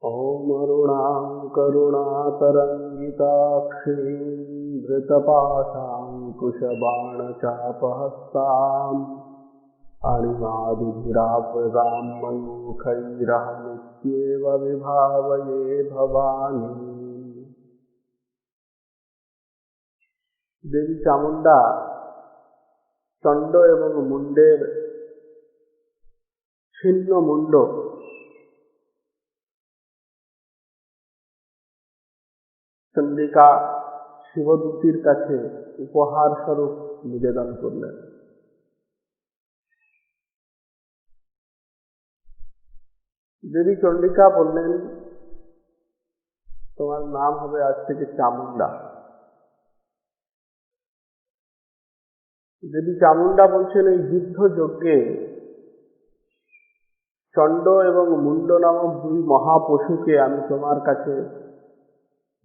ॐ अरुणां करुणातरङ्गिताक्षीं धृतपाशाङ्कुशबाणचापहस्ताम् अणिमादिभिरावृतां मयूखैरहमित्येव विभावये भवानी। देवी चामुंडा चंड एवं मुंडेर छिन्न मुंड चंडिका शिवदूतीर काछे उपहार स्वरूप निवेदन करलेन। देवी चंडिका बोलें तुम्हार नाम होबे आज थेके चामुंडा। देवी चामुंडा बोलছেন এই যুদ্ধ যজ্ঞে চণ্ড এবং মুন্ড নামক দুই মহাপশুকে আমি তোমার কাছে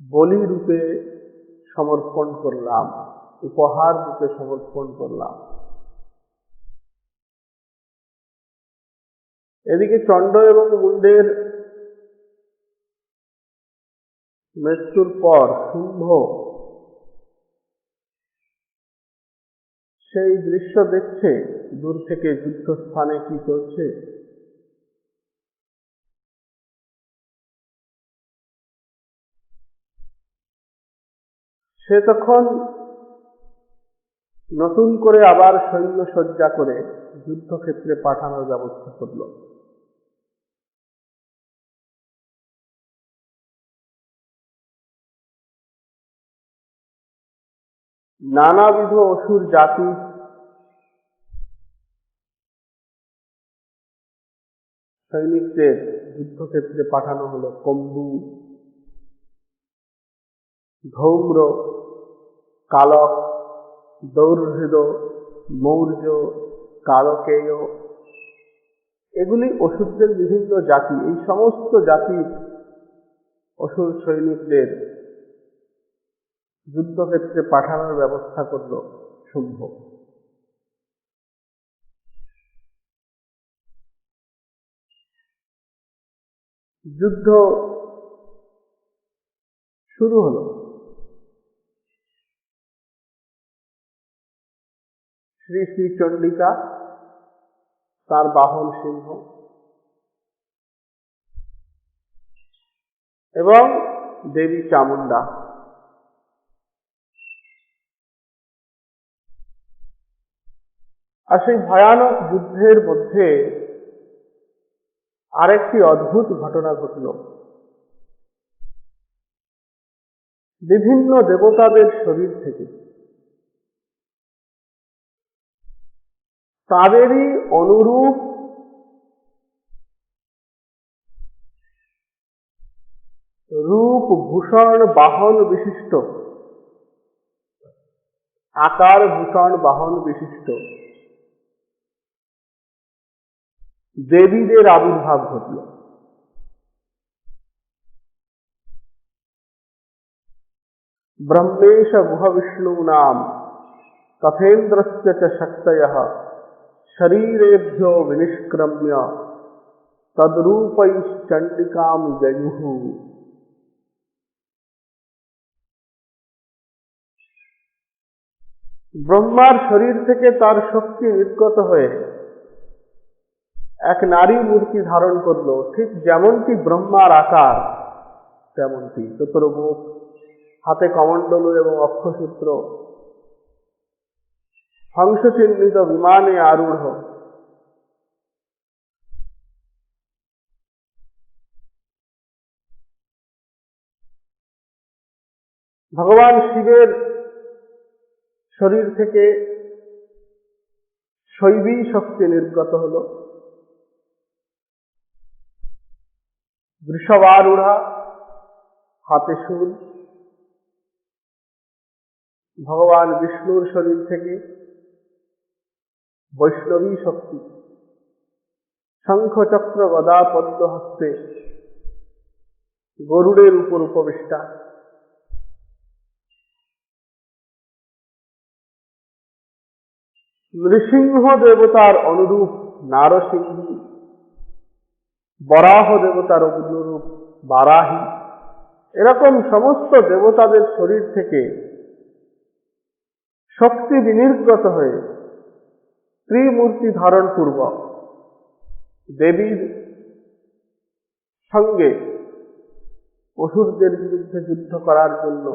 বলি রূপে সমর্পণ করলাম, উপহার রূপে সমর্পণ করলাম। এদিকে চণ্ড এবং মুন্ডের মৃত্যুর পর শুম্ভ সেই দৃশ্য দেখছে দূর থেকে যুদ্ধস্থানে কি চলছে। সে তখন নতুন করে আবার সৈন্য সজ্জা করে যুদ্ধক্ষেত্রে পাঠানোর ব্যবস্থা করল। নানাবিধ অসুর জাতি সৈনিকদের যুদ্ধক্ষেত্রে পাঠানো হলো। কম্বু, ধৌম্র, কালক, দৌর্হৃদ, মৌর্য, কালকেয়, এগুলি অসুরদের বিভিন্ন জাতি। এই সমস্ত জাতির অসুর সৈনিকদের যুদ্ধক্ষেত্রে পাঠানোর ব্যবস্থা করল শুম্ভ। যুদ্ধ শুরু হলো। শ্রী শ্রী চণ্ডিকা, তার বাহন সিংহ এবং দেবী চামুন্ডা। আর সেই ভয়ানক যুদ্ধের মধ্যে আরেকটি অদ্ভুত ঘটনা ঘটল। বিভিন্ন দেবতাদের শরীর থেকে তাদেরই অনুরূপ রূপ, ভূষণ, বাহন বিশিষ্ট, আকার, ভূষণ, বাহন বিশিষ্ট দেবীদের আবির্ভাব ঘটল। ব্রহ্মেশ গুহ বিষ্ণু নাম তথেন্দ্রস্য চ শক্তয়ঃ শরীরেভ্যো বিনিষ্ক্রম্য তদ্রূপৈশ্চণ্ডিকাম যয়ুঃ। ব্রহ্মার শরীর থেকে তার শক্তি নির্গত হয়ে এক নারী মূর্তি ধারণ করলো, ঠিক যেমনটি ব্রহ্মার আকার তেমনটি, চতুর্মুখ, হাতে কমণ্ডলু এবং অক্ষসূত্র, হংসচিহ্নিত বিমানে আরূঢ়। ভগবান শিবের শরীর থেকে শৈবী শক্তি নির্গত হল। বৃষভারূঢ়া, হাতে শূল। ভগবান বিষ্ণুর শরীর থেকে বৈষ্ণবী শক্তি, শঙ্খ চক্র গদা পদ্ম হস্তে, গরুড়ের উপর উপবিষ্টা। নৃসিংহ দেবতার অনুরূপ নারসিংহী, বরাহ দেবতার অনুরূপ বারাহী, এরকম সমস্ত দেবতাদের শরীর থেকে শক্তি বিনির্গত হয়ে ত্রিমূর্তি ধারণ পূর্বক দেবীর সঙ্গে অসুরদের বিরুদ্ধে যুদ্ধ করার জন্য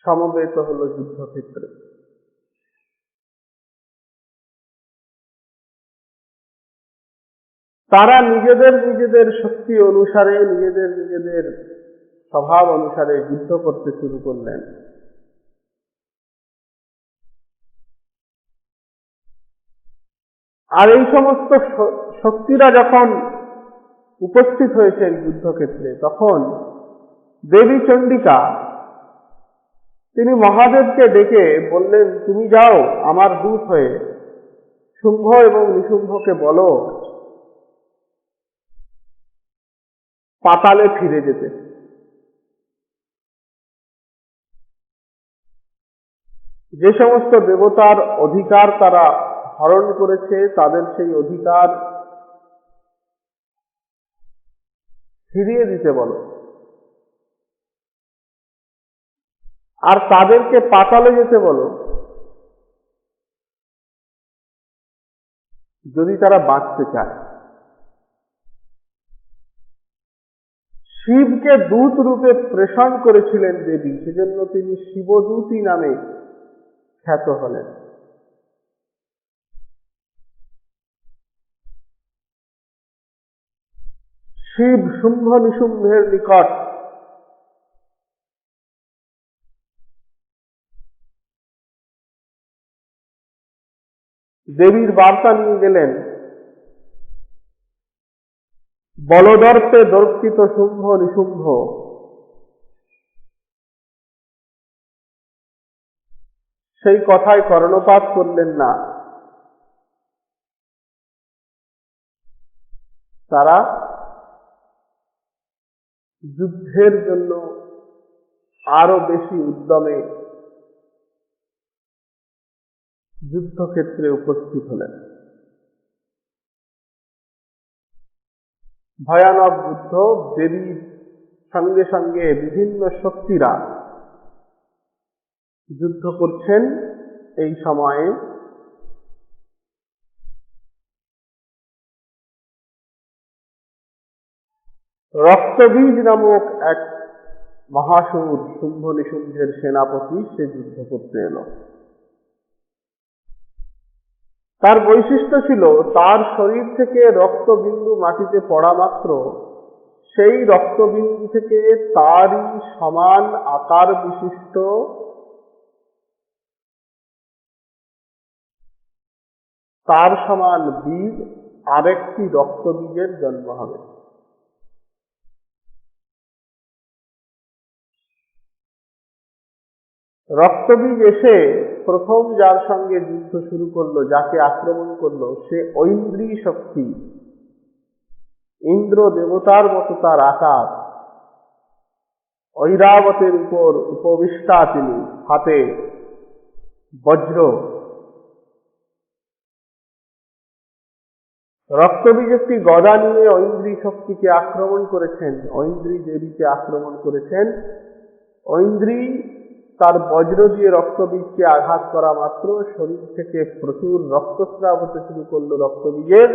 সমবেত হল যুদ্ধক্ষেত্রে। তারা নিজেদের নিজেদের শক্তি অনুসারে, নিজেদের নিজেদের স্বভাব অনুসারে যুদ্ধ করতে শুরু করলেন। আর এই সমস্ত শক্তিরা যখন উপস্থিত হয়েছেন যুদ্ধক্ষেত্রে, তখন দেবী চণ্ডিকা তিনি মহাদেবকে ডেকে বললেন, তুমি যাও আমার দূত হয়ে শুম্ভ এবং নিশুম্ভকে বলো পাতালে ফিরে যেতে। যে সমস্ত দেবতার অধিকার তারা হরণ করেছে, তাদের সেই অধিকার ফিরিয়ে দিতে বলো, আর তাদেরকে পাতালে যেতে বলো যদি তারা বাঁচতে চায়। শিবকে দূত রূপে প্রেষণ করেছিলেন দেবী, সেজন্য তিনি শিবদূতী নামে খ্যাত হলেন। শিব শুম্ভ নিশুম্ভের নিকট দেবীর বার্তা নিয়ে গেলেন। বলদর্পে দর্পিত শুম্ভ নিশুম্ভ সেই কথায় কর্ণপাত করলেন না। তারা যুদ্ধের জন্য আরো বেশি উদ্যমে যুদ্ধক্ষেত্রে উপস্থিত হলেন। ভয়ানক যুদ্ধ, দেবীর সঙ্গে সঙ্গে বিভিন্ন শক্তিরা যুদ্ধ করছেন। এই সময়ে রক্তবীজ নামক এক মহাসুর শুম্ভ নিশুম্ভের সেনাপতি, সে যুদ্ধ করতে এলো। তার বৈশিষ্ট্য ছিল, তার শরীর থেকে রক্তবিন্দু মাটিতে পড়া মাত্র সেই রক্তবিন্দু থেকে তারই সমান আকার বিশিষ্ট তার সমান বীজ আরেকটি রক্তবীজের জন্ম হবে। রক্তবীজ এসে প্রথম যার সঙ্গে যুদ্ধ শুরু করলো, যাকে আক্রমণ করলো, সে ঐন্দ্রী শক্তি, ইন্দ্র দেবতার মতো তার আকার, ঐরাবতের উপর উপবিষ্টা তিনি, হাতে বজ্র। রক্তবীজ একটি গদা নিয়ে ঐন্দ্রী শক্তিকে আক্রমণ করেছেন, ঐন্দ্রী দেবীকে আক্রমণ করেছেন। ঐন্দ্রী তার বজ্র দিয়ে রক্তবীজকে আঘাত করা মাত্র শরীর থেকে প্রচুর রক্তস্রাব হতে শুরু করলো রক্তবীজের,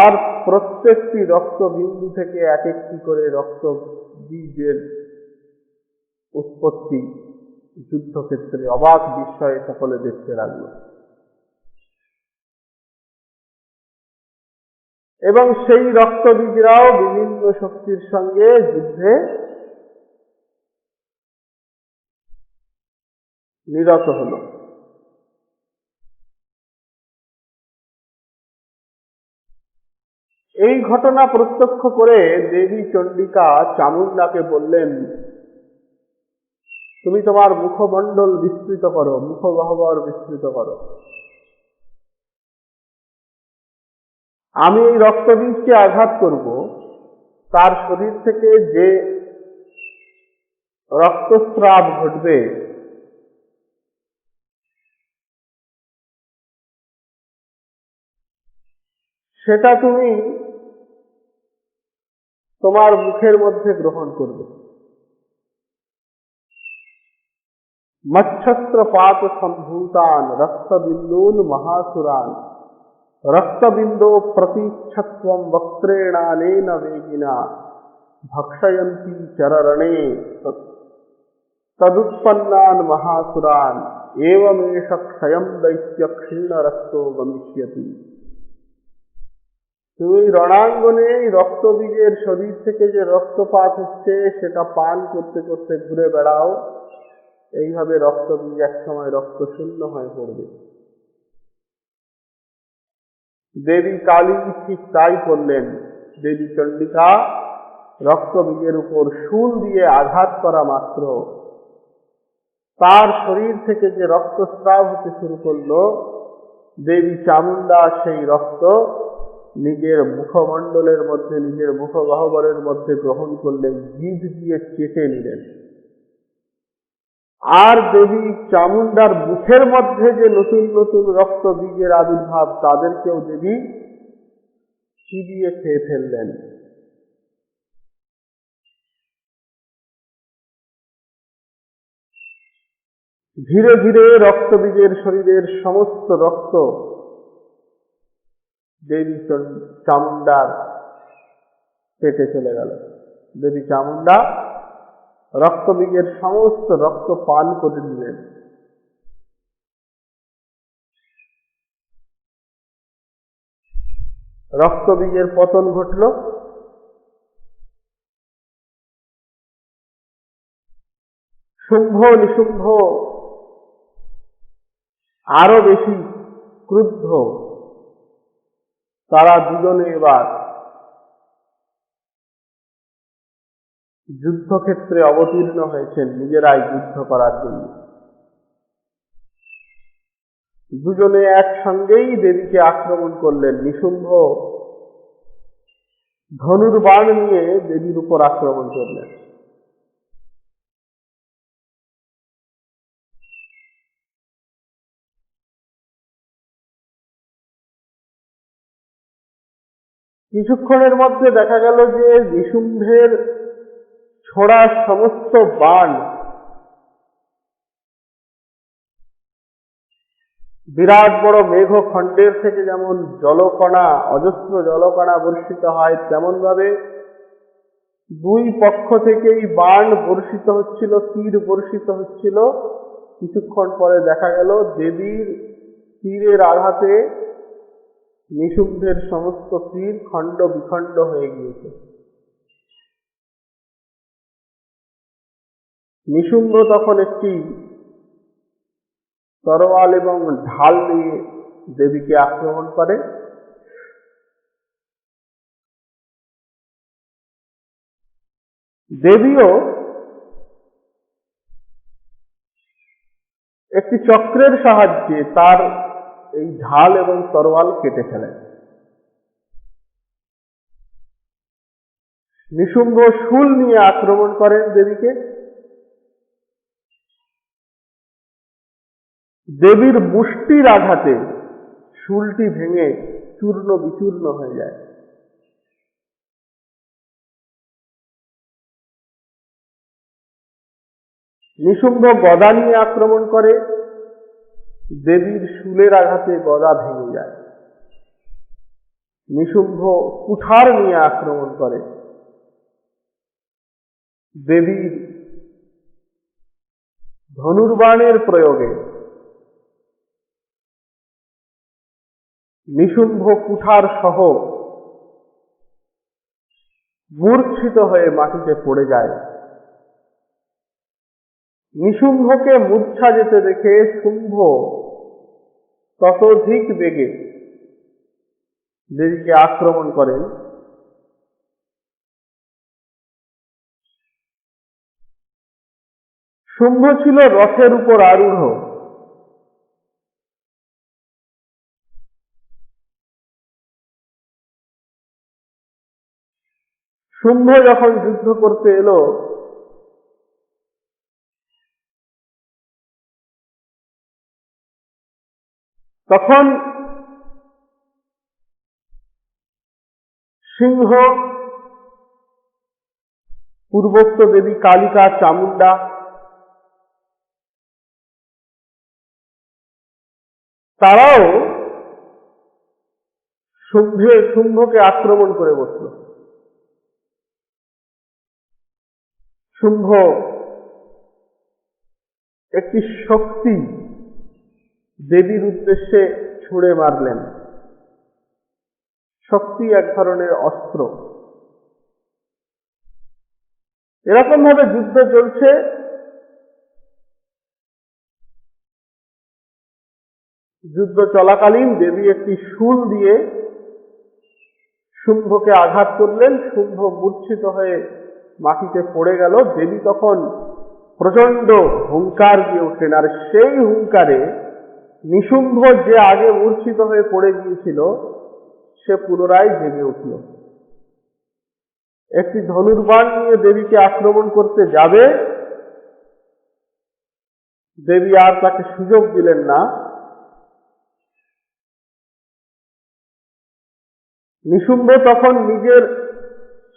আর প্রত্যেকটি রক্তবিন্দু থেকে এক একটি করে রক্তবীজের উৎপত্তি যুদ্ধক্ষেত্রে অবাক বিস্ময়ে সকলে দেখতে লাগলো। এবং সেই রক্তবীজরাও বিভিন্ন শক্তির সঙ্গে যুদ্ধে নিরত হল। এই ঘটনা প্রত্যক্ষ করে দেবী চণ্ডিকা চামুণ্ডাকে বললেন, তুমি তোমার মুখমণ্ডল বিস্তৃত করো, মুখগহ্বর বিস্তৃত করো। আমি এই রক্তবীজকে আঘাত করব, তার শরীর থেকে যে রক্তস্রাব ঘটবে সেটা তুমি তোমার মুখের মধ্যে গ্রহণ করবে। মচ্ছস্ত্রপাত সম্ভূতান রক্তবিন্দূন মহাসুরান রক্তবিন্দো প্রতিচ্ছত্বম বক্ত্রেণানেন বেগিনা ভক্ষয়ন্তি চররণে তদুৎপন্নান মহাসুরান এবমেষ ক্ষয়ম দৈত্য ক্ষীণরক্তো গমিষ্যতি। তুমি রণাঙ্গনে রক্তবীজের শরীর থেকে যে রক্তপাত হচ্ছে সেটা পান করতে করতে ঘুরে বেড়াও, এইভাবে রক্তবীজ এক সময় রক্ত শূন্য হয়ে পড়বে। দেবী কালী ঠিক তাই করলেন। দেবী চণ্ডিকা রক্তবীজের উপর শূল দিয়ে আঘাত করা মাত্র তার শরীর থেকে যে রক্তস্রাব হতে শুরু করলো, দেবী চামুণ্ডা সেই রক্ত নিজের মুখমণ্ডলের মধ্যে, নিজের মুখগহ্বরের মধ্যে গ্রহণ করলেন, জিভ দিয়ে চেটে নিলেন। আর দেবী চামুণ্ডার মুখের মধ্যে যে নতুন নতুন রক্ত বীজের আবির্ভাব, তাদেরকেও দেবী চিবিয়ে খেয়ে ফেললেন। ধীরে ধীরে রক্তবীজের শরীরের সমস্ত রক্ত দেবী চামুণ্ডার পেটে চলে গেল। দেবী চামুণ্ডা রক্তবীজের সমস্ত রক্ত পান করে নিলেন। রক্তবীজের পতন ঘটল। শুম্ভ নিশুম্ভ আরো বেশি ক্রুদ্ধ। তারা দুজনে এবার যুদ্ধক্ষেত্রে অবতীর্ণ হয়েছেন নিজেরাই যুদ্ধ করার জন্য। দুজনে একসঙ্গেই দেবীকে আক্রমণ করলেন। নিশুম্ভ ধনুর্বাণ নিয়ে দেবীর উপর আক্রমণ করলেন। কিছুক্ষণের মধ্যে দেখা গেল যে নিশুম্ভের ছোড়া সমস্ত বাণ বিরাট বড় মেঘখণ্ডের থেকে যেমন জলকণা, অজস্র জলকণা বর্ষিত হয়, তেমন ভাবে দুই পক্ষ থেকেই বাণ বর্ষিত হচ্ছিল, তীর বর্ষিত হচ্ছিল। কিছুক্ষণ পরে দেখা গেল দেবীর তীরের আঘাতে নিশুম্ভের সমস্ত তীর খণ্ড বিখণ্ড হয়ে গিয়েছে। নিশুম্ভ তখন একটি তরোয়াল এবং ঢাল নিয়ে দেবীকে আক্রমণ করে। দেবীও একটি চক্রের সাহায্যে তার এই ঢাল এবং তরোয়াল কেটে ফেলেন। নিশুম্ভ শূল নিয়ে আক্রমণ করেন দেবীকে। দেবীর মুষ্টির আঘাতে শূলটি ভেঙে চূর্ণ বিচূর্ণ হয়ে যায়। নিশুম্ভ গদা নিয়ে আক্রমণ করে। দেবীর শূলের আঘাতে গদা ভেঙে যায়। নিশুম্ভ কুঠার নিয়ে আক্রমণ করে। দেবীর ধনুর্বাণের প্রয়োগে নিশুম্ভ কুঠার সহ মূর্ছিত হয়ে মাটিতে পড়ে যায়। নিশুম্ভকে মূর্ছা যেতে দেখে শুম্ভ ততোধিক বেগে দেবীকে আক্রমণ করেন। শুম্ভ ছিল রথের উপর আরূঢ়। শুম্ভ যখন যুদ্ধ করতে এলো, তখন সিংহ পূর্বোক্ত দেবী কালিকা, চামুন্ডা তারাও শুম্ভকে আক্রমণ করে বসল। শুম্ভ একটি শক্তি দেবীর উদ্দেশ্যে ছুঁড়ে মারলেন। শক্তি এক ধরনের অস্ত্র। এরকম ভাবে যুদ্ধ চলছে। যুদ্ধ চলাকালীন দেবী একটি শূল দিয়ে শুম্ভকে আঘাত করলেন। শুম্ভ মূর্ছিত হয়ে মাটিতে পড়ে গেল। দেবী তখন প্রচন্ড হুঙ্কার দিয়ে উঠলেন, আর সেই হুঙ্কারে নিশুম্ভ যে আগে মূর্ছিত হয়ে পড়ে গিয়েছিল সে পুনরায় জেগে উঠল। একটি ধনুর্বাণ নিয়ে দেবীকে আক্রমণ করতে যাবে, দেবী আর তাকে সুযোগ দিলেন না। নিশুম্ভ তখন নিজের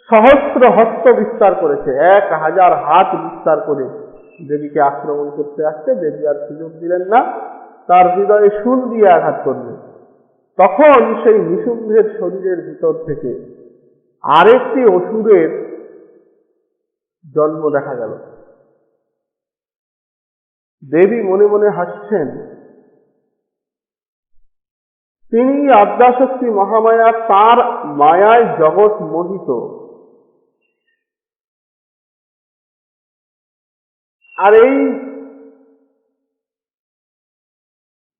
সহস্র হস্ত বিস্তার করেছে, 1000 হাত বিস্তার করে দেবীকে আক্রমণ করতে আসছে। দেবী আর সুযোগ দিলেন না, তার হৃদয়ে শূল দিয়ে আঘাত করলেন। তখন সেই নিশুম্ভের শরীরের ভিতর থেকে আরেকটি অসুরের জন্ম দেখা গেল। দেবী মনে মনে হাসছেন। তিনি আদ্যাশক্তি মহামায়া, তার মায়ায় জগৎ মোহিত। আর এই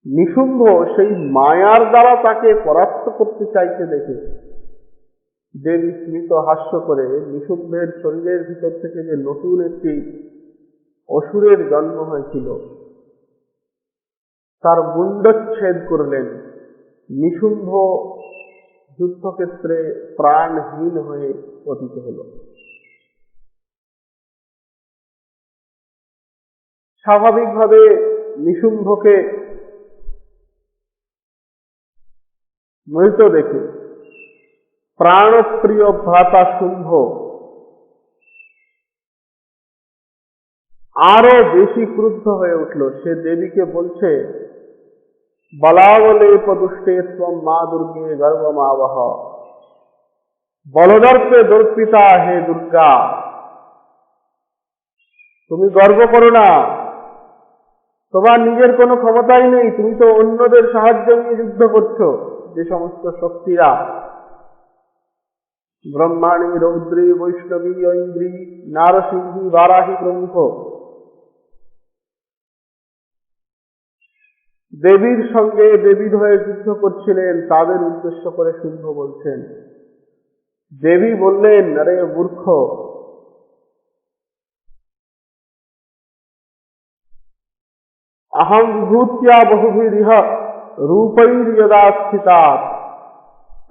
নিশুম্ভ সেই মায়ার দ্বারা তাকে পরাস্ত করতে চাইতে দেখে দেবী স্মিত হাস্য করে নিশুম্ভের শরীরের ভিতর থেকে যে নতুন একটি অসুরের জন্ম হয়েছিল তার মুণ্ডচ্ছেদ করলেন। নিশুম্ভ যুদ্ধক্ষেত্রে প্রাণহীন হয়ে পতিত হল। স্বাভাবিকভাবে নিশুম্ভকে মৃত দেখে প্রাণপ্রিয় ভ্রাতা শুম্ভ আরো বেশি ক্রুদ্ধ হয়ে উঠল। সে দেবীকে বলছে, বলাবলেপ দুষ্টে ত্বম মা দুর্গে গর্বমাবহ, বলদর্পে দর্পিতা হে দুর্গা। তুমি গর্ব করো না, তোমার নিজের কোনো ক্ষমতাই নেই, তুমি তো অন্যদের সাহায্য নিয়ে যুদ্ধ করছো। যে সমস্ত শক্তিরা ব্রহ্মাণী, রৌদ্রী, বৈষ্ণবী, ঐন্দ্রী, নারসিংহী, বারাহী প্রমুখ দেবীর সঙ্গে দেবীর হয়ে যুদ্ধ করছিলেন, তাদের উদ্দেশ্য করে শুম্ভ বলছেন। দেবী বললেন, আরে মূর্খ, अहम विभूत्या बहुभिरिह रूपैर्यदा स्थितात्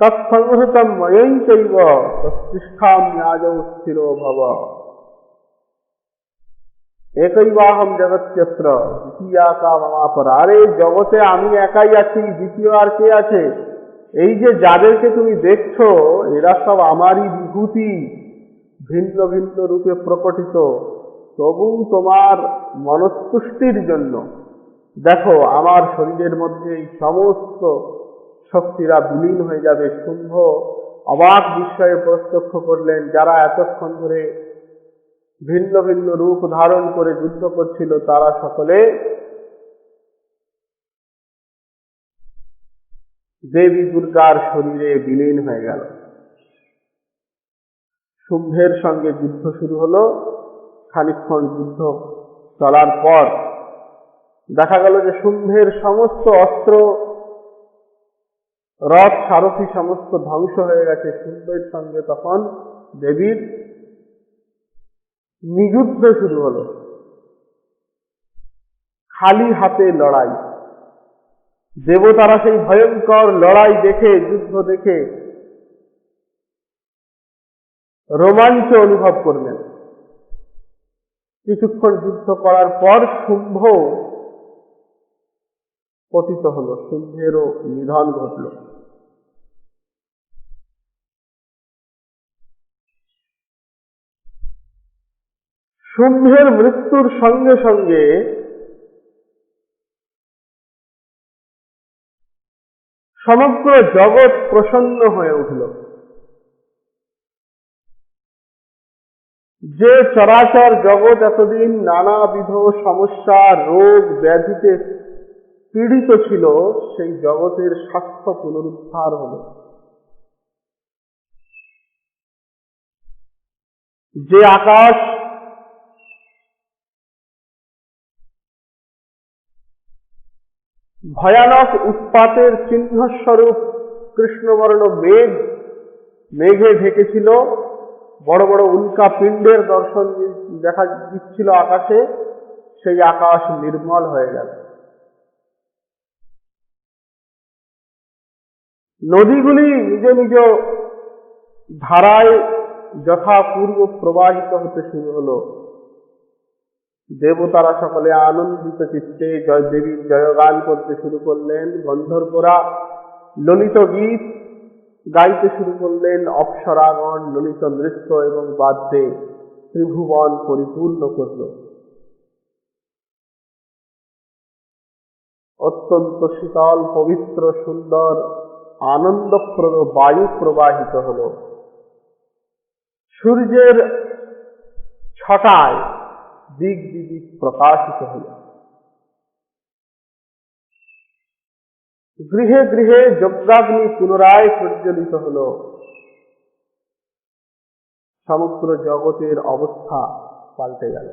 तत्संहृतं मयैकैव तत्तिष्ठाम्याजौ स्थिरो भव একৈবাহম জগৎযত্র দ্বিতীয়া কা মমাপর। আরে জগতে আমি একাই আছি, দ্বিতীয় আর কে আছে? এই যে যাদেরকে তুমি দেখছো এরা সব আমারই বিভূতি, ভিন্ন ভিন্ন রূপে প্রকটিত। তবু তোমার মনস্তুষ্টির জন্য দেখো আমার শরীরের মধ্যে এই সমস্ত শক্তিরা বিলীন হয়ে যাবে। শুম্ভ অবাক বিস্ময়ে প্রত্যক্ষ করলেন, যারা এতক্ষণ ধরে ভিন্ন ভিন্ন রূপ ধারণ করে যুদ্ধ করছিল তারা সকলে দেবী দুর্গার শরীরে বিলীন হয়ে গেল। শুম্ভের সঙ্গে যুদ্ধ শুরু হলো। খানিকক্ষণ যুদ্ধ চলার পর দেখা গেল যে শুম্ভের সমস্ত অস্ত্র, রথ, সারথি সমস্ত ধ্বংস হয়ে গেছে। শুম্ভের সঙ্গে তখন দেবীর নিযুদ্ধ শুরু হলো। খালি হাতে লড়াই। দেবতারা সেই ভয়ঙ্কর লড়াই দেখে, যুদ্ধ দেখে রোমাঞ্চ অনুভব করলেন। কিছুক্ষণ যুদ্ধ করার পর শুম্ভ পতিত হল, শুম্ভেরও নিধন ঘটল। শুম্ভের মৃত্যুর সঙ্গে সঙ্গে সমগ্র জগৎ প্রসন্ন হয়ে উঠল। যে চরাচর জগৎ এতদিন নানাবিধ সমস্যা, রোগ, ব্যাধিতে পীড়িত ছিল, সেই জগতের স্বাস্থ্য পুনরুদ্ধার হল। যে আকাশ ভয়ানক উৎপাতের চিহ্নস্বরূপ কৃষ্ণবর্ণ মেঘে ঢেকেছিল, বড় বড় উল্কা পিণ্ডের দর্শন দেখা দিচ্ছিল আকাশে, সেই আকাশ নির্মল হয়ে গেল। নদীগুলি নিজ নিজ ধারায় যথাপূর্ব প্রবাহিত হতে শুরু হলো। দেবতারা সকলে আনন্দিত চিত্তে দেবীর জয়গান করতে শুরু করলেন। গন্ধর্বরা ললিত গীত গাইতে শুরু করলেন। অপ্সরাগণ ললিত নৃত্য এবং বাদ্যে ত্রিভুবন পরিপূর্ণ করল। অত্যন্ত শীতল, পবিত্র, সুন্দর, আনন্দপ্রদ বায়ু প্রবাহিত হল। সূর্যের ছটায় দিক বিদিক প্রকাশিত হল। গৃহে গৃহে যজ্ঞাগ্নি পুনরায় প্রজ্বলিত হল। সমগ্র জগতের অবস্থা পাল্টে গেল।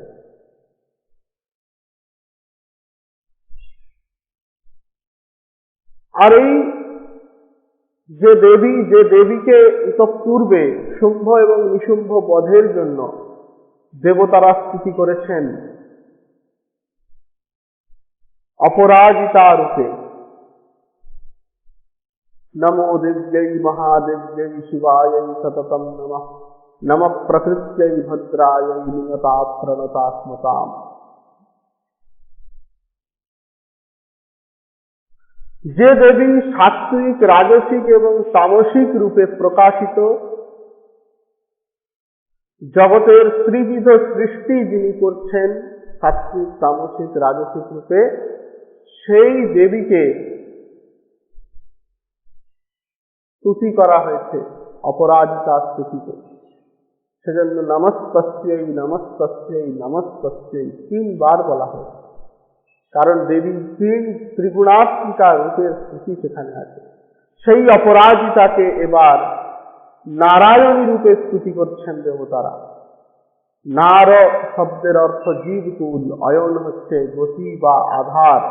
আর এই যে দেবীকে ইতঃপূর্বে শুম্ভ এবং নিশুম্ভ বধের জন্য দেবতারা স্তুতি করেছেন অপরাজিতা রূপে, নমো দিব্যৈ মহাদিব্যৈ শিবাयै সততম নমঃ, নমঃ প্রকৃত্यै ভদ্রাयै নিয়তা প্রণতাস্মতাম। যে দেবী সাত্ত্বিক, রাজসিক এবং তামসিক রূপে প্রকাশিত, জগতের ত্রিবিধ সৃষ্টি যিনি করছেন সাত্ত্বিক, তামসিক, রাজসিক রূপে, সেই দেবীকে স্তুতি করা হয়েছে অপরাজিতা স্তুতিতে। সেজন্য নমস্তস্যৈ নমস্তস্যৈ নমস্তস্যৈ 3 বার বলা হয়েছে, কারণ দেবীর 3 ত্রিগুণাত্মিকা রূপের স্তুতি সেখানে আছে। সেই অপরাজিতাকে এবার নারায়ণী রূপে স্তুতি করছেন দেবতারা। নার শব্দের অর্থ জীবকুল, অয়ন হচ্ছে গতি বা আধার।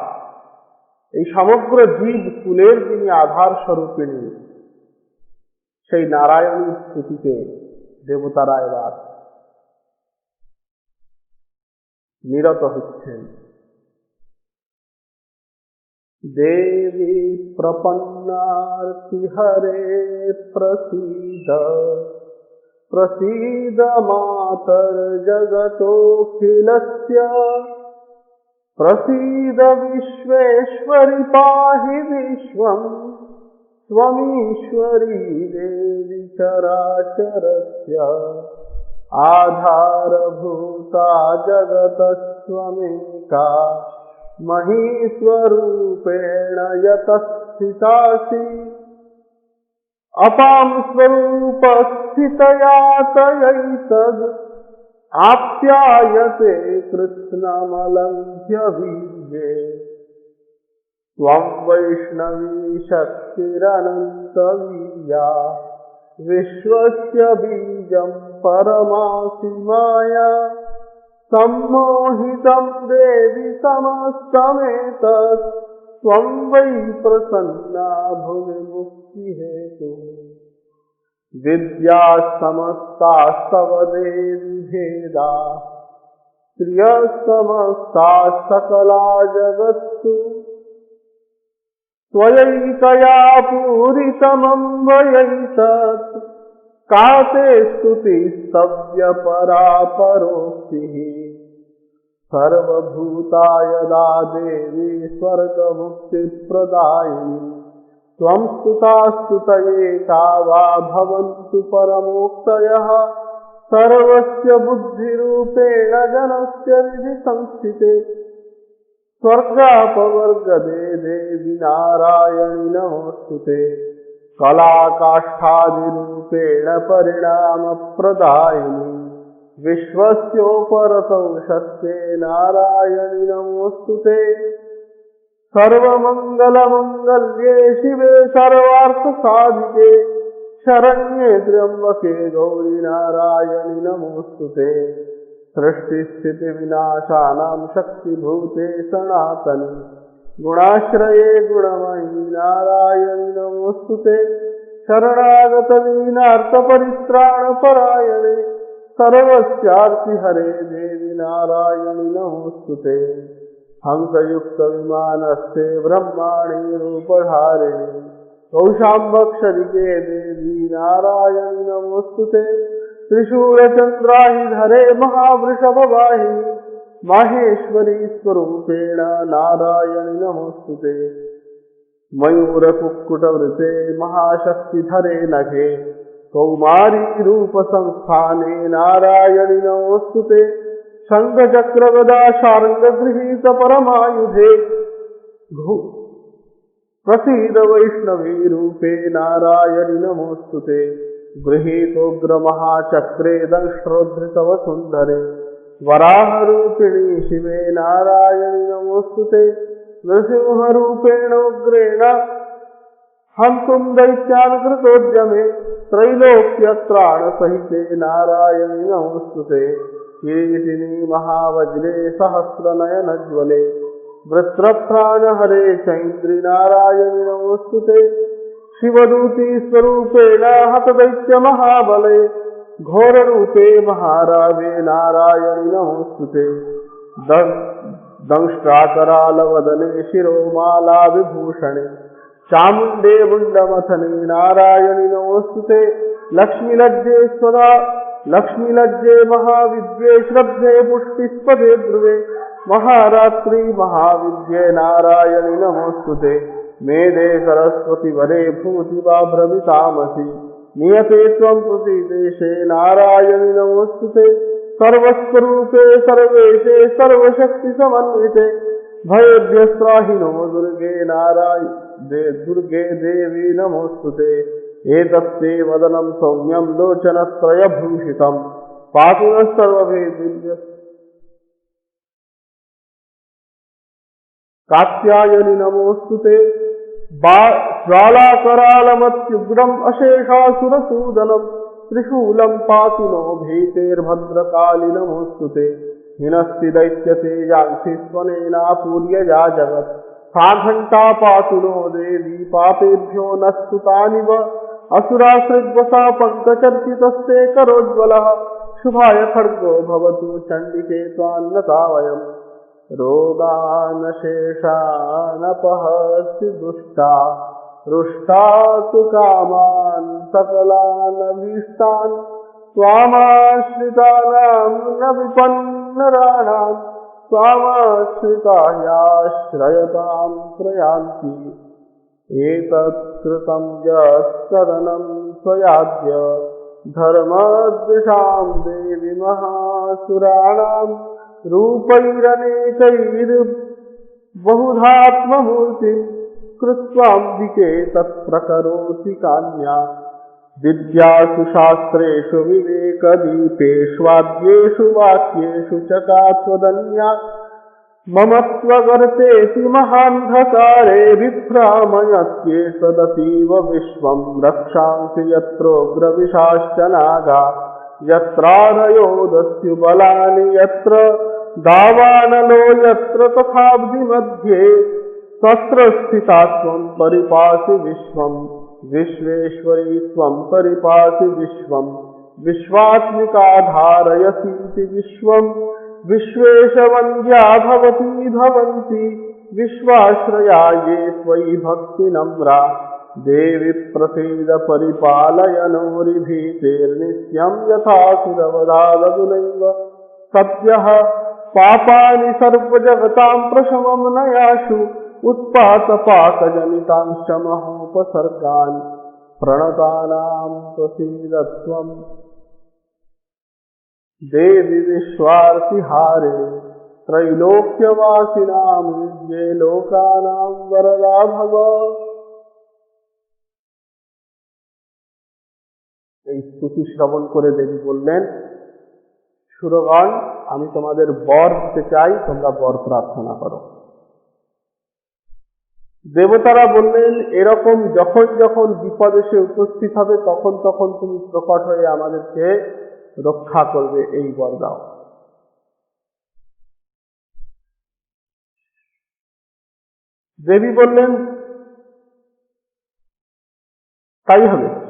এই সমগ্র জীবকুলের যিনি আধার স্বরূপিণী, সেই নারায়ণীর স্তুতিতে দেবতারা এবার নিরত হচ্ছেন। দেবী প্রপন্নার্তি হরে প্রসীদ, প্রসীদ মাতর জগতোখিলস্য, প্রসীদ বিশ্বেশ্বরি পাহি বিশ্বম, ত্বমীশ্বরী দেবী চরাচরস্য, আধারভূতা জগতস্ত্বমেকা, মহীস্বরূপেণ যতস্থিতাসি, অপাং স্বরূপস্থিতয়া তয়ৈতদ, আপ্যায়তে কৃষ্ণমলঙ্ঘ্য বীর্যে, ত্বং বৈষ্ণবী শক্তিরনন্তবীর্যা, বিশ্বস্য বীজং পরমাসি মায়া, সম্মোহিतं দেবী সমস্তমেতৎ, ত্বং বৈ প্রসন্না ভুবি মুক্তিহেতুঃ, বিদ্যা সমস্তাস্তব দেবী ভেদা, শ্রিয়ঃ সমস্তাঃ সকলা জগৎসু, ত্বয়ৈকয়া পূরিতমম্বয়ৈতৎ, কাতে स्तुतिस्तव्य परा परोक्तिः, सर्वभूतायदा देवी स्वर्गमुक्तिप्रदायिनी, त्वं स्तुता स्तुतये का वा भवन्तु परमोक्तयः, सर्वस्य बुद्धिरूपेण जनस्य विधि संस्थिते स्वर्गापवर्गदे देवी नारायणि नमोस्तुते कलाकाष्ठादिरूपेण परिणामप्रदायिनि विश्वस्योपरतौ शस्ये नारायणि नमोस्तुते सर्वमङ्गलमङ्गल्ये शिवे सर्वार्थसाधिके शरण्ये त्र्यम्बके गौरी नारायणि नमोस्तुते सृष्टिस्थितिविनाशानां शक्तिभूते सनातनि गुणाश्रये गुणमयी नारायणि नमोस्तुते शरणागतदीनार्थपरित्राणपरायणे सर्वस्यार्तिहरे देवी नारायणि नमोस्तुते हंसयुक्तविमानस्ते ब्रह्माणि रूपधारिणि कौशाम्बक्षरिके देवी नारायणि नमोस्तुते त्रिशूलचन्द्राहिधरे महावृषभवाहिनि माहेश्वरी स्वरूपेण नारायणि नमोस्तुते मयूरकुक्कुटवृते महाशक्तिधरे नखे कौमारी रूपसंस्थाने नारायणि नमोस्तुते शङ्खचक्रगदा शार्ङ्गगृहीत परमायुधे प्रसीद वैष्णवी रूपे नारायणि नमोस्तुते गृहीतोग्रमहाचक्रे दंष्ट्रोद्धृतवसुन्धरे वराहरूपिणी शिवे नारायणि नमोस्तुते नृसिंहरूपेणोग्रेण हन्तुं दैत्यान् कृतोद्यमे त्रैलोक्यत्राणसहिते नारायणि नमोस्तुते किरीटिनी महावज्रे सहस्रनयनज्वले वृत्रप्राणहरे चैन्द्रि नारायणि नमोस्तुते शिवदूती स्वरूपेण हतदैत्यमहाबले घोररूपे महारावे नारायणि नमोस्तुते दंष्ट्राकरालवदने शिरोमाला विभूषणे चामुण्डे मुण्डमथने नारायणि नमोस्तुते लक्ष्मीलज्जे स्वदा लक्ष्मीलज्जे महाविद्ये श्रद्धे पुष्टिस्पदे ध्रुवे महारात्रि महाविद्ये नारायणि नमोस्तुते मेधे सरस्वती वरे भूतिवा भ्रमितामसि नियते त्वं प्रतिदेशे नारायणि नमोस्तुते सर्वस्वरूपे सर्वेशे सर्वशक्तिसमन्विते भयेभ्यस्त्राहिनो दुर्गे देवी नमोस्तुते एतत्ते वदनं सौम्यं लोचनत्रयभूषितं पातु नः सर्वभेदिभ्यः कात्यायनि नमोस्तुते ज्वालाकरालमत्युग्रम् अशेषासुरसूदनं त्रिशूलं पातु नो भीतेर्भद्रकाली नमोस्तुते हिनस्ति दैत्यतेजांसि स्वनेनापूर्यया जगत् सा घण्टा पातु नो देवी पापेभ्यो न स्तुतानिव असुरासृग्वसा पङ्कचर्चितस्ते करोज्ज्वलः शुभाय खड्गो भवतु चण्डिके त्वान्नता वयम् रोगानशेषानपहसि दुष्टा रुष्टा तु कामान् सकलानभीष्टान् त्वामाश्रितानां न विपन्नराणां त्वामाश्रितायाश्रयतां प्रयान्ति एतत्कृतं यत्सदनं त्वयाद्य धर्मद्विषां देवी महासुराणां रूपैरनेकैर्बहुधात्ममूर्तिं कृत्वाम्बिके तत्प्रकरोति कान्या विद्यासु शास्त्रेषु विवेकदीपेष्वाद्येषु वाक्येषु च का त्वदन्या मम त्वगर्तेति महान्धकारे विभ्रामयत्येतदतीव विश्वं रक्षांसि यत्रोग्रविशाश्च नागा यत्रारयोदस्युबलानि यत्र दावानलो यत्र तथाब्धिमध्ये तत्र स्थिता त्वं परिपासि विश्वं विश्वेश्वरी त्वं परिपासि विश्वं विश्वात्मिका धारयसीति विश्वं विश्वेशवन्द्या भवती भवन्ति विश्वाश्रया ये त्वयि भक्तिनम्रा देवी प्रसीद परिपालय नोरिभीतेर्नित्यं यथासुरवदादुनैव सद्यः पापानि सर्वजगतां प्रशमं नयाशु उत्पातपाकजनितांश्च महोपसर्गान् प्रणतानां प्रसीद त्वम्। देवी विश्वार्तिहारे त्रैलोक्यवासिनां विद्ये लोकानां वरदा भव। এই স্তুতি শ্রবণ করে দেবী বললেন, সুরগণ, আমি তোমাদের বর দিতে চাই, তোমরা বর প্রার্থনা করো। দেবতারা বললেন, এরকম যখন যখন বিপদ এসে উপস্থিত হবে তখন তখন তুমি প্রকট হয়ে আমাদেরকে রক্ষা করবে, এই বর দাও। দেবী বললেন, তাই হবে।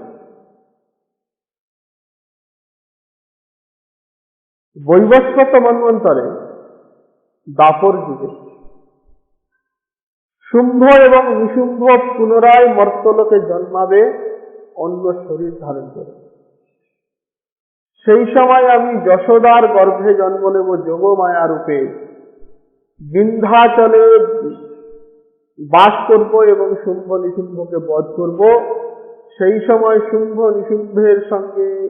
বৈবস্বত মন্বন্তরে দাপর যুগে শুম্ভ এবং নিশুম্ভ পুনরায় মর্তলোকে জন্মাবে অন্য শরীর ধারণ করে। সেই সময় আমি যশোদার গর্ভে জন্ম নেব যোগমায়া রূপে, বিন্ধ্যাচলে বাস করব এবং শুম্ভ নিশুম্ভকে বধ করব। সেই সময় শুম্ভ নিশুম্ভের সঙ্গে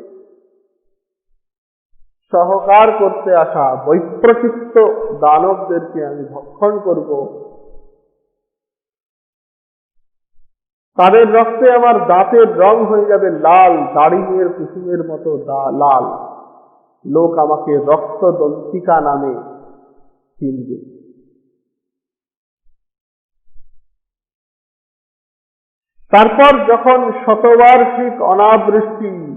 সহকার করতে আসা বৈপ্রচিত্ত দানবদেরকে আমি ভক্ষণ করব। তাদের রক্তে আমার দাঁতের রং হয়ে যাবে লাল, দাড়িমের কুসুমের মতো লাল। লোক আমাকে রক্তদন্তিকা নামে চিনবে। তারপর যখন শতবার্ষিক অনাবৃষ্টি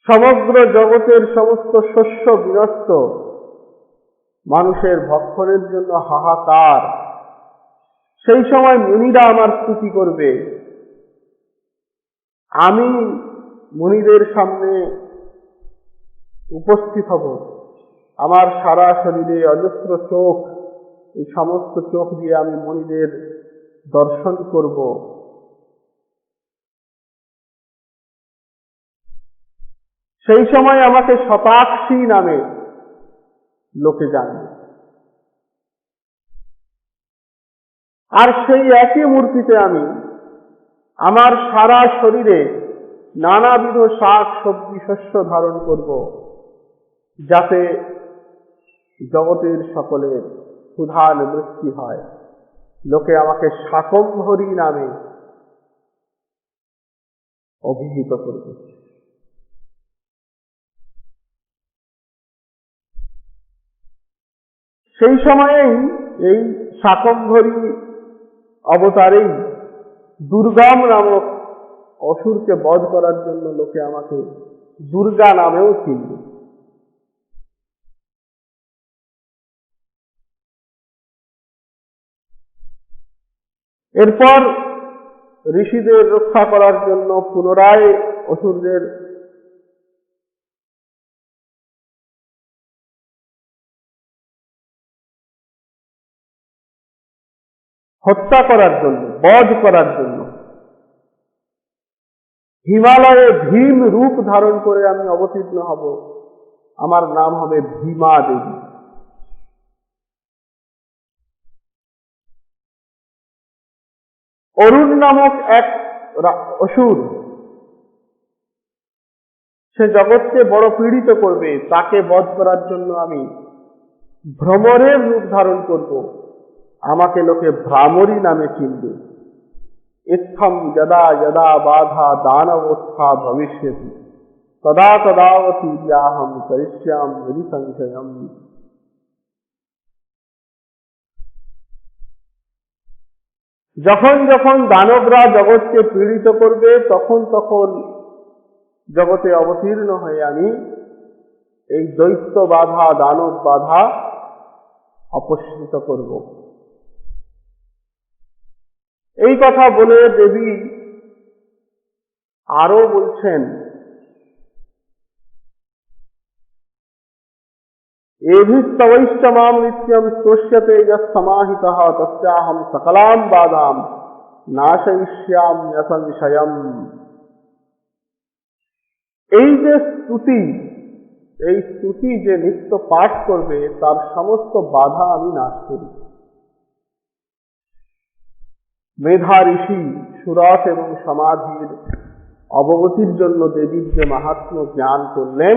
সমগ্র জগতের সমস্ত শস্য বিনষ্ট, মানুষের ভক্ষণের জন্য হাহাকার, সেই সময় মুনিরা আমার স্তুতি করবে। আমি মুনিদের সামনে উপস্থিত হব। আমার সারা শরীরে অজস্র চোখ, এই সমস্ত চোখ দিয়ে আমি মুনিদের দর্শন করব। সেই সময় আমাকে শতাক্ষী নামে লোকে জানবে। আর সেই একই মূর্তিতে আমি আমার সারা শরীরে নানাবিধ শাক সবজি শস্য ধারণ করব, যাতে জগতের সকলের ক্ষুধা নিবৃত্তি হয়। লোকে আমাকে শাকম্ভরী নামে অভিহিত করবে। সেই সময়েই এই শাকম্ভরী অবতারেই দুর্গাম নামক অসুরকে বধ করার জন্য লোকে আমাকে দুর্গা নামেও চিনবে। এরপর ঋষিদের রক্ষা করার জন্য পুনরায় অসুরদের হত্যা করার জন্য, বধ করার জন্য হিমালয়ে ভীম রূপ ধারণ করে আমি অবতীর্ণ হব। আমার নাম হবে ভীমা দেবী। অরুণ নামক এক অসুর, সে জগৎকে বড় পীড়িত করবে। তাকে বধ করার জন্য আমি ভ্রমরের রূপ ধারণ করব। আমাকে লোকে ভ্রামরী নামে চিনবে। ইত্থম যদা যদা বাধা দানবোত্থা ভবিষ্যতি তদা তদাবতী ইয়াহম করিষ্যাম নিঃসংশয়ম। যখন যখন দানবরা জগৎকে পীড়িত করবে তখন তখন জগতে অবতীর্ণ হয়ে আমি এই দৈত্য বাধা, দানব বাধা অপসৃত করব। এই কথা বলে দেবী আরো বলছেন, एभिस्तवैश्च मां नित्यं स्तोष्यते यः समाहितः तस्याहं सकलां बाधां नाशयिष्याम्यसंशयम्। এই যে স্তুতি, এই স্তুতি যে নিত্য পাঠ করবে তার সমস্ত বাধা আমি নাশ করি। মেধা ঋষি সুরস এবং সমাধির অবগতির জন্য দেবীর যে মাহাত্ম্য জ্ঞান করলেন,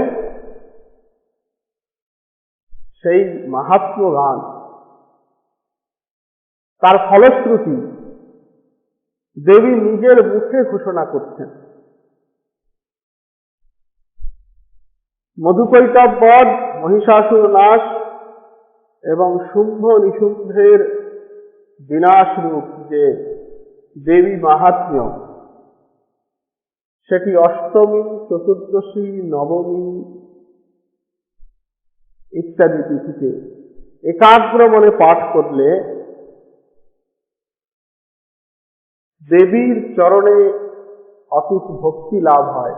সেই মাহাত্ম্য গান তার ফলশ্রুতি দেবী নিজের মুখে ঘোষণা করছেন। মধুকৈটব বধ, মহিষাসুর নাশ এবং শুম্ভ নিশুম্ভের বিনাশ রূপ যে দেবী মাহাত্ম্য, সেটি অষ্টমী, চতুর্দশী, নবমী ইত্যাদি তিথিতে একাগ্র মনে পাঠ করলে দেবীর চরণে অতুট ভক্তি লাভ হয়।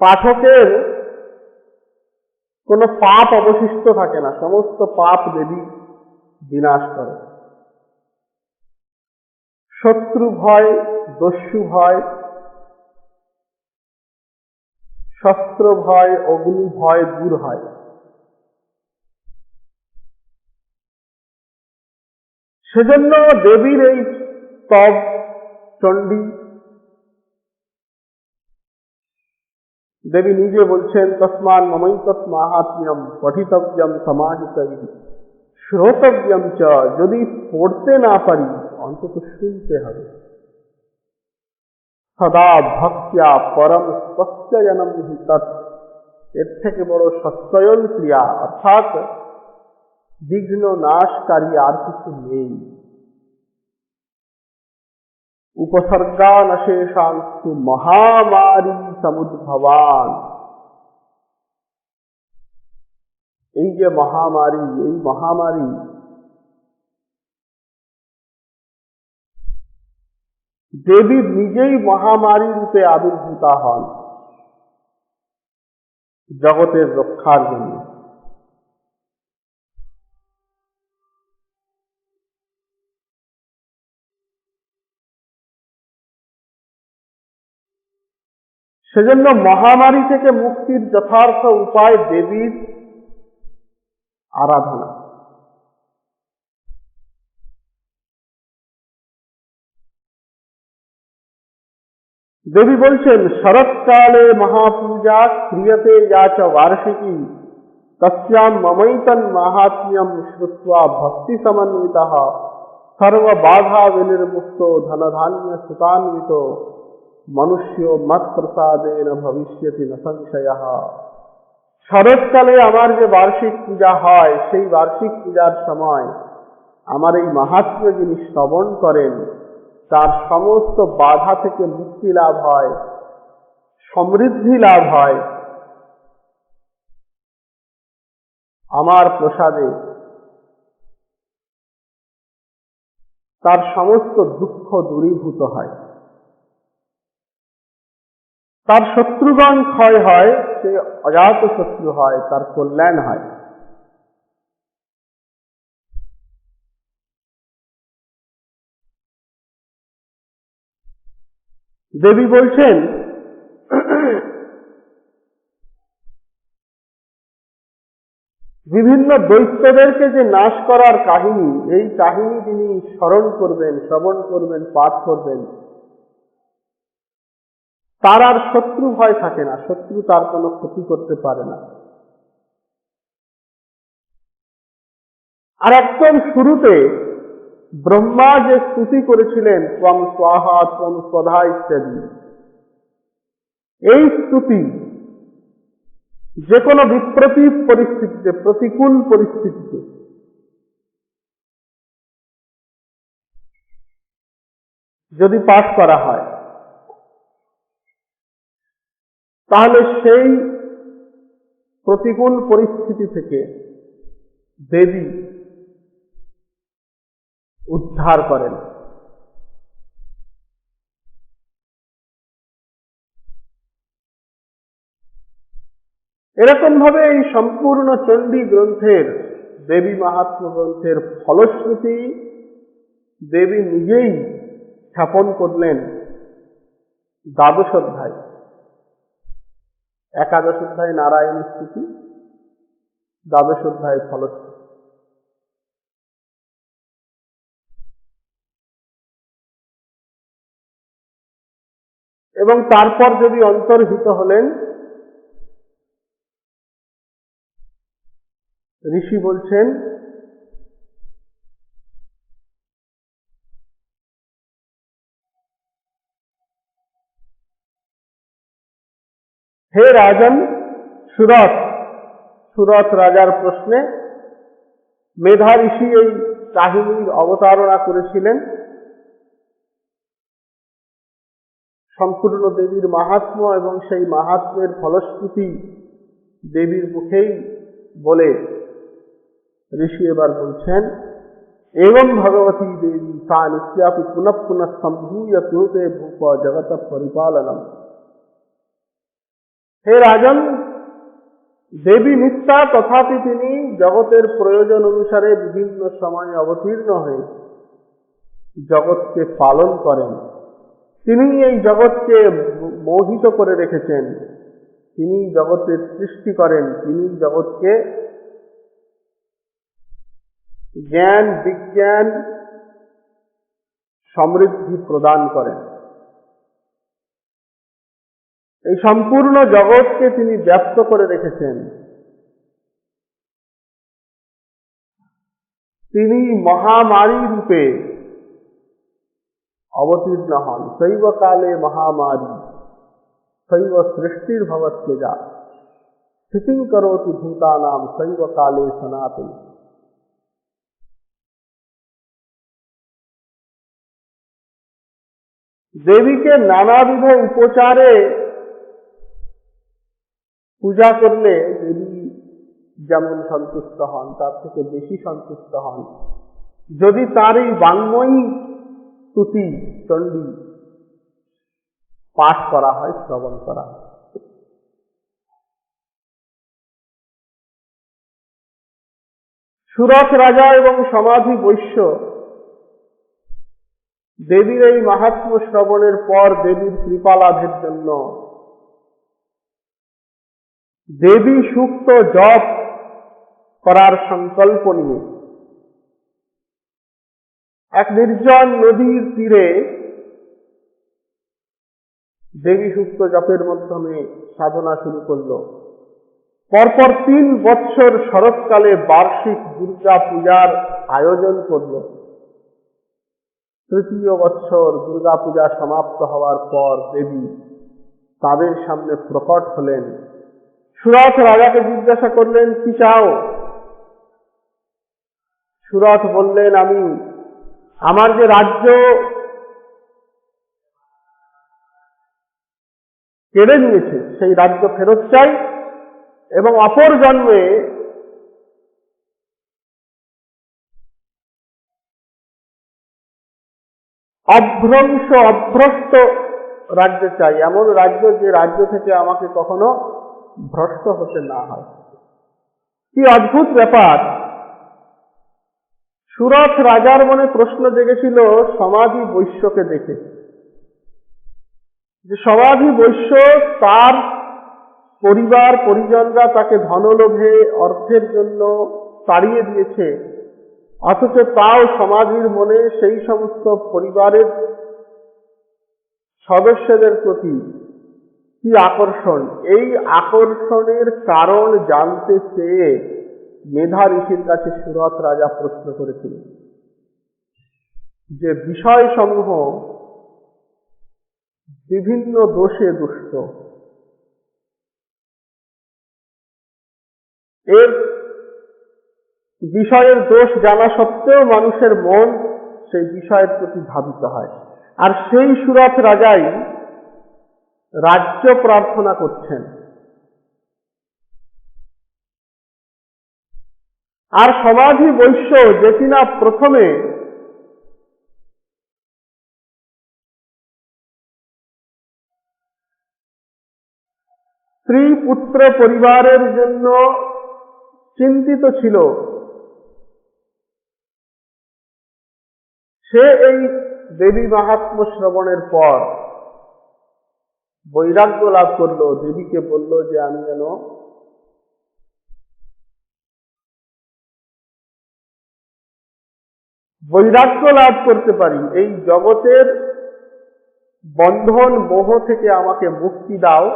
পাঠকের কোনো পাপ অবশিষ্ট থাকে না, সমস্ত পাপ দেবী বিনাশ করে। শত্রু ভয়, দস্যু ভয়, শস্ত্র ভয়, অগ্নি ভয় দূর হয়। সেজন্য দেবীর এই স্তব চণ্ডী, দেবী নিজে বলছেন, তস্মান মমৈতৎ মাহাত্ম্যম পঠিতব্যম সমাহিতৈ শ্রোতব্যম চ, যদি পড়তে না পারি অন্তত শুনতে হবে। সদা ভক্ত্যা পরম সত্যয়নম হি তৎ, এর থেকে বড় সত্যয়ন ক্রিয়া অর্থাৎ বিঘ্ন নাশকারী আর কিছু নেই। উপসর্গানশেষাংস্তু মহামারী সমুদ্ভবান, এই যে মহামারী, এই মহামারী দেবী নিজেই মহামারী রূপে আবির্ভূতা হন জগতের রক্ষার জন্য। সেজন্য মহামারী থেকে মুক্তির যথার্থ উপায় দেবীর আরাধনা। দেবী বলছেন, শরৎকালে মহাপূজা ক্রিয়তে যা চ বার্ষিকী তস্যাম মমৈতন মাহাত্ম্যম শ্রুত্বা ভক্তি সমন্বিতঃ সর্ববাধা বিনির্মুক্ত ধনধান্য সুতান্বিত মনুষ্য মত প্রসাদেন ভবিষ্যতি ন সংশয়ঃ। শরৎকালে আমার যে বার্ষিক পূজা হয়, সেই বার্ষিক পূজার সময় আমার এই মাহাত্ম্য যিনি শ্রবণ করেন, তার সমস্ত বাধা থেকে মুক্তি লাভ হয়, সমৃদ্ধি লাভ হয়। আমার প্রসাদে তার সমস্ত দুঃখ দূরীভূত হয়, তার শত্রুগণ ক্ষয় হয়, সে অজাত শত্রু হয়, তার কল্যাণ হয়। দেবী বলছেন, বিভিন্ন দৈত্যদেরকে যে নাশ করার কাহিনী, এই কাহিনী তিনি স্মরণ করবেন, শ্রবণ করবেন, পাঠ করবেন, তার আর শত্রু ভয় থাকে না, শত্রু তার কোনো ক্ষতি করতে পারে না। আর একদম শুরুতে ব্রহ্মা যে স্তুতি করেছিলেন, ত্বং স্বাহা ত্বং স্বধা ইত্যাদি, এই স্তুতি যে কোনো বিপ্রতীপ পরিস্থিতিতে, প্রতিকূল পরিস্থিতিতে যদি পাঠ করা হয়, তাহলে সেই প্রতিকূল পরিস্থিতি থেকে দেবী উদ্ধার করেন। এরকম ভাবে এই সম্পূর্ণ চণ্ডী গ্রন্থের, দেবী মাহাত্ম্য গ্রন্থের ফলশ্রুতি দেবী নিজেই স্থাপন করলেন দ্বাদশ অধ্যায়। একাদশ অধ্যায় নারায়ণ স্তুতি, দ্বাদশ অধ্যায় ফলশ্রুতি। এবং তারপর দেবী অন্তর্হিত হলেন। ঋষি বলছেন, হে রাজন সুরত রাজার প্রশ্নে মেধা ঋষি এই কাহিনীর অবতারণা করেছিলেন। সম্পূর্ণ দেবীর মাহাত্ম্য এবং সেই মাহাত্ম্যের ফলশ্রুতি দেবীর মুখেই বলে ঋষি এবার বলছেন, এবং ভগবতী দেবী सा नित्यापि पुनः पुनः सम्भूय कुरुते भूप जगत परिपालनम। হে রাজন, দেবী নিত্যা, তথাপি তিনি জগতের প্রয়োজন অনুসারে বিভিন্ন সময়ে অবতীর্ণ হয়ে জগৎকে পালন করেন। তিনি এই জগৎকে মোহিত করে রেখেছেন, তিনি জগতের সৃষ্টি করেন, তিনি জগৎকে জ্ঞান বিজ্ঞান সমৃদ্ধি প্রদান করেন। এই সম্পূর্ণ জগৎকে তিনি ব্যপ্ত করে রেখেছেন। তিনি মহামারী রূপে অবতীর্ণ হন। শৈব কালে মহামারী শৈব সৃষ্টির ভবত্যজা স্থিতিং করোতি ভূতানাম শৈব কালে সনাতনী। দেবীকে নানাবিধ উপচারে পূজা করলে দেবী যেমন সন্তুষ্ট হন, তার থেকে বেশি সন্তুষ্ট হন যদি তার এই বাঙ্ময়ী স্তুতি চণ্ডী পাঠ করা হয়, শ্রবণ করা হয়। সুরথ রাজা এবং সমাধি বৈশ্য দেবীর এই মাহাত্ম্য শ্রবণের পর দেবীর কৃপা লাভের জন্য দেবী সূক্ত জপ করার সংকল্প নিয়ে এক নির্জন নদীর তীরে দেবী সূক্ত জপের মাধ্যমে সাধনা শুরু করল। পরপর 3 বৎসর শরৎকালে বার্ষিক দুর্গা পূজার আয়োজন করল। তৃতীয় বৎসর দুর্গা পূজা সমাপ্ত হওয়ার পর দেবী তাদের সামনে প্রকট হলেন। সুরথ রাজাকে জিজ্ঞাসা করলেন, কি চাও? সুরথ বললেন, আমার যে রাজ্য কেড়ে নিয়েছে সেই রাজ্য ফেরত চাই, এবং অপর জন্মে অভ্রষ্ট রাজ্য চাই, এমন রাজ্য যে রাজ্য থেকে আমাকে কখনো ভ্রষ্ট হতে না হয়। কি অদ্ভুত ব্যাপার! সুরথ রাজার মনে প্রশ্ন জেগেছিল সমাধি বৈশ্যকে দেখে, যে সমাধি বৈশ্য তার পরিবার পরিজনরা তাকে ধনলোভে অর্থের জন্য তাড়িয়ে দিয়েছে, অথচ তাও সমাধির মনে সেই সমস্ত পরিবারের সদস্যদের প্রতি কি আকর্ষণ। এই আকর্ষণের কারণ জানতে চেয়ে মেধা ঋষির কাছে সুরথ রাজা প্রশ্ন করেছিলেন যে বিষয়সমূহ বিভিন্ন দোষে দুষ্ট, এর বিষয়ের দোষ জানা সত্ত্বেও মানুষের মন সেই বিষয়ের প্রতি ধাবিত হয়। আর সেই সুরথ রাজাই রাজ্য প্রার্থনা করছেন। আর সমাধি বৈশ্য যে কিনা প্রথমে স্ত্রী পুত্র পরিবারের জন্য চিন্তিত ছিল, সে এই দেবী মাহাত্ম্য শ্রবণের পর বৈরাগ্য লাভ করলো। দেবীকে বলল যে আমি যেন বৈরাগ্য লাভ করতে পারি, এই জগতের বন্ধন মোহ থেকে আমাকে মুক্তি দাও,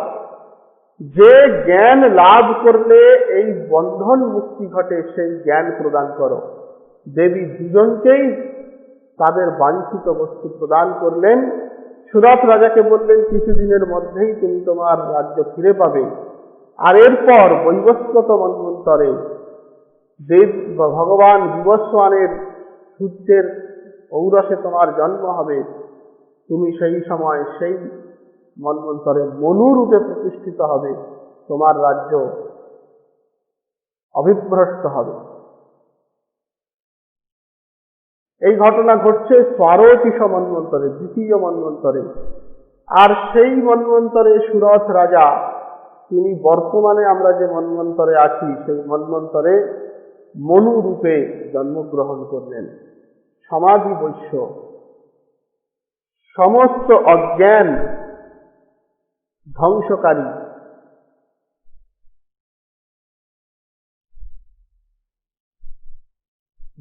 যে জ্ঞান লাভ করলে এই বন্ধন মুক্তি ঘটে সেই জ্ঞান প্রদান করো। দেবী দুজনকেই তাদের বাঞ্ছিত বস্তু প্রদান করলেন। সুরথ রাজাকে বললেন কিছুদিনের মধ্যেই তুমি তোমার রাজ্য ফিরে পাবে, আর এরপর বৈবস্বত মন্বন্তরে দেব ভগবান বিবস্বানের সূর্যের ঔরসে তোমার জন্ম হবে। তুমি সেই সময় সেই মন্বন্তরে মনুরূপে প্রতিষ্ঠিত হবে, তোমার রাজ্য অবিভ্রষ্ট হবে। এই ঘটনা ঘটছে স্বারোচিষ মন্বন্তরে, দ্বিতীয় মন্বন্তরে। আর সেই মন্বন্তরে সুরথ রাজা, তিনি বর্তমানে আমরা যে মন্বন্তরে আছি সেই মন্বন্তরে মনু রূপে জন্মগ্রহণ করলেন। সমাধি বৈশ্য সমস্ত অজ্ঞান ধ্বংসকারী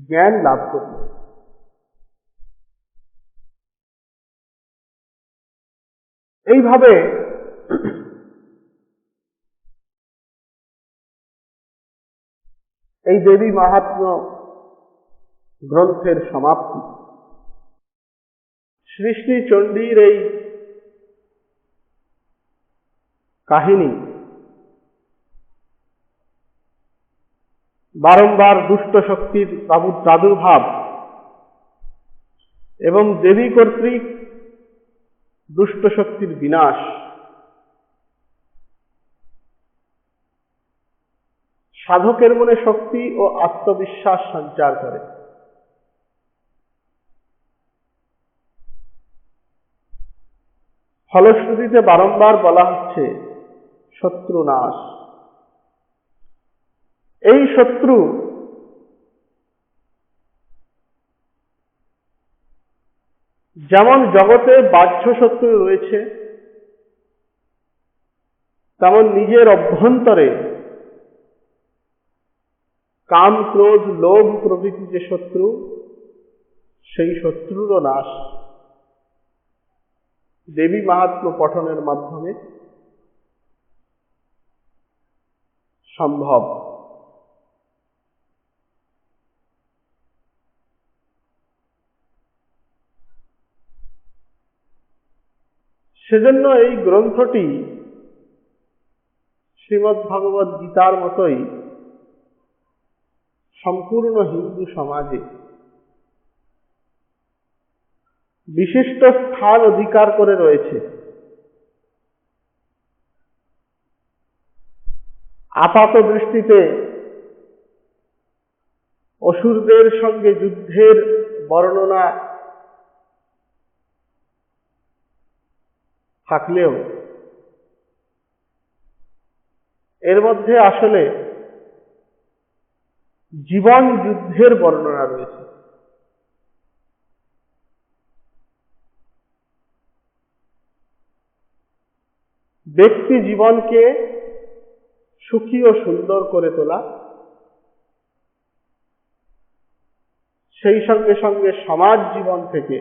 জ্ঞান লাভ করলেন। এইভাবে এই দেবী মাহাত্ম্য গ্রন্থের সমাপ্তি। শ্রী শ্রী চণ্ডীর এই কাহিনী বারংবার দুষ্ট শক্তির প্রাদুর্ভাব এবং দেবী কর্তৃক দুষ্ট শক্তির বিনাশ, সাধকের মনে শক্তি ও আত্মবিশ্বাস সঞ্চার করে। ফলশ্রুতিতে বারংবার বলা হচ্ছে শত্রু নাশ। এই শত্রু যেমন জগতে বাহ্য শত্রু রয়েছে, তেমন নিজের অভ্যন্তরে কাম, ক্রোধ, লোভ প্রভৃতি যে শত্রু, সেই শত্রুরও নাশ দেবী মাহাত্ম্য পঠনের মাধ্যমে সম্ভব। সেজন্য এই গ্রন্থটি শ্রীমদ্ভাগবত গীতার মতোই সম্পূর্ণ হিন্দু সমাজে বিশিষ্ট স্থান অধিকার করে রয়েছে। আপাত দৃষ্টিতে অসুরদের সঙ্গে যুদ্ধের বর্ণনা থাকলেও এর মধ্যে আসলে জীবন যুদ্ধের বর্ণনা রয়েছে। ব্যক্তি জীবনকে সুখী ও সুন্দর করে তোলা, সেই সঙ্গে সঙ্গে সমাজ জীবন থেকে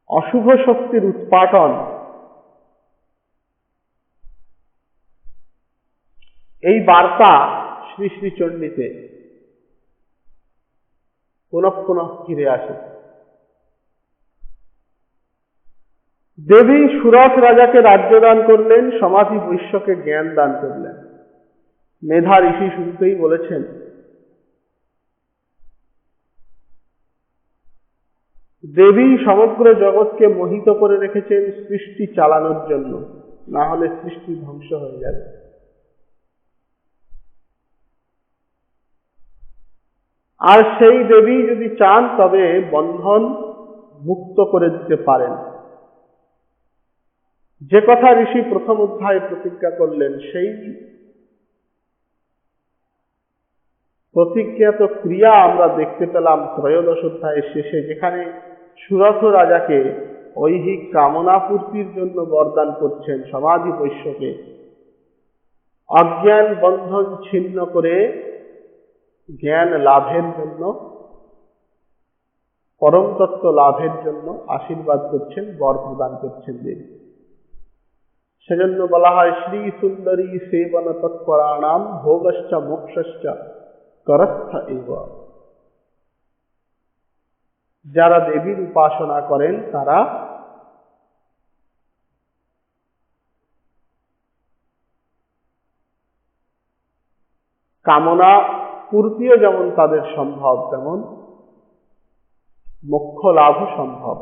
অশুভ শক্তির উৎপাটন, এই বার্তা শ্রী শ্রী চণ্ডীতে পুনঃ পুনঃ ফিরে আসে। দেবী সুরথ রাজাকে রাজ্য দান করলেন, সমাধি বৈশ্যকে জ্ঞান দান করলেন। মেধা ঋষি শুরুতেই বলেছেন দেবী সমগ্র জগৎকে মোহিত করে রেখেছেন সৃষ্টি চালানোর জন্য, না হলে সৃষ্টি ধ্বংস হয়ে যাবে। আর সেই দেবী যদি চান তবে বন্ধন মুক্ত করে দিতে পারেন। যে কথা ঋষি প্রথম অধ্যায়ে প্রতিজ্ঞা করলেন, সেই প্রতিজ্ঞাত ক্রিয়া আমরা দেখতে পেলাম ত্রয়োদশ অধ্যায়ের শেষে, যেখানে সুরথ রাজাকে ঐহিক কামনা পূর্তির জন্য বরদান করছেন সমাধি বৈশ্যকে অজ্ঞান বন্ধন ছিন্ন করে জ্ঞান লাভের জন্য পরম তত্ত্ব লাভের জন্য আশীর্বাদ করছেন, বর প্রদান করছেন দেবী। সেজন্য বলা হয় শ্রী সুন্দরী সেবন তৎপরাণাম ভোগশ্চ মোক্ষশ্চ করস্থ এব। যারা দেবীর উপাসনা করেন তারা কামনা পূর্তিও যেমন তাদের সম্ভব, তেমন মোক্ষ লাভও সম্ভব।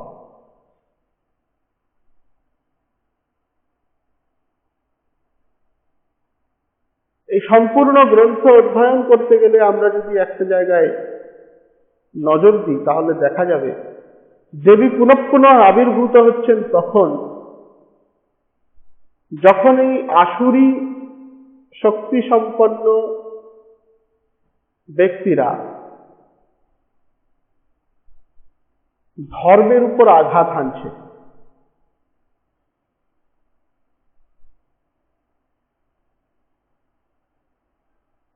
এই সম্পূর্ণ গ্রন্থ অধ্যয়ন করতে গেলে আমরা যদি একটা জায়গায় নজর দিই তাহলে দেখা যাবে দেবী পুনঃ পুনঃ আবির্ভূত হচ্ছেন তখন যখন এই আসুরি শক্তি সম্পন্ন ব্যক্তিরা ধর্মের উপর আঘাত হানছে।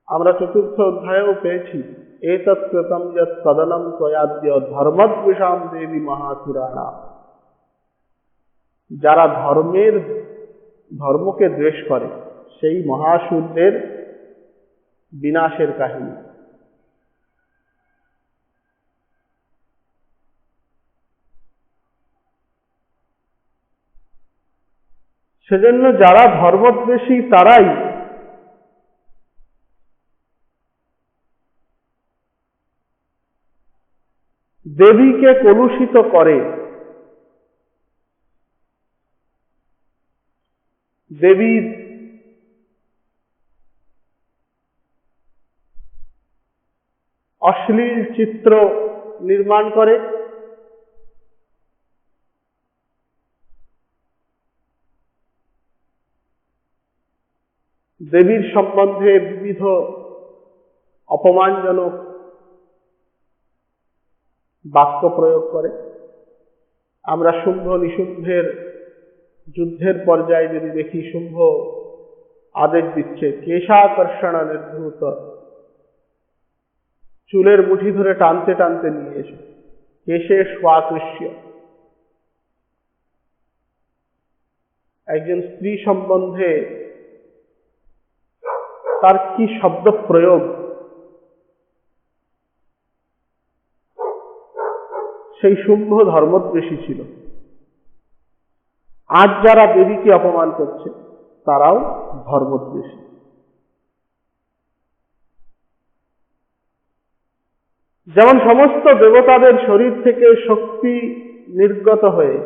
আমরা চতুর্থ অধ্যায়েও পেয়েছি এতৎ কৃতম যৎ সদনম ত্বয়াদ্য ধর্মদ্বেষাম দেবী মহাসুরাণা। যারা ধর্মকে দ্বেষ করে সেই মহাসুরদের বিনাশের কাহিনী। সেজন্য যারা ধর্মদ্বেষী তারাই দেবীকে কলুষিত করে, দেবীর অশ্লীল চিত্র নির্মাণ করে, দেবীর সম্বন্ধে বিবিধ অপমানজনক বাক্য প্রয়োগ করে। আমরা শুম্ভ নিশুম্ভের যুদ্ধের পর্যায়ে যদি দেখি, শুম্ভ আদেশ দিচ্ছে কেশাকর্ষণ নির্ভূত, চুলের মুঠি ধরে টানতে টানতে নিয়ে এসে কেশে স্বাকৃষ্য। একজন স্ত্রী সম্বন্ধে তার কি শব্দ প্রয়োগ, সেই শুম্ভ ধর্মদ্বেষী ছিল। আজ যারা দেবীকে অপমান করছে তারাও ধর্মদ্বেষী। যেমন সমস্ত দেবতাদের শরীর থেকে শক্তি নির্গত হয়ে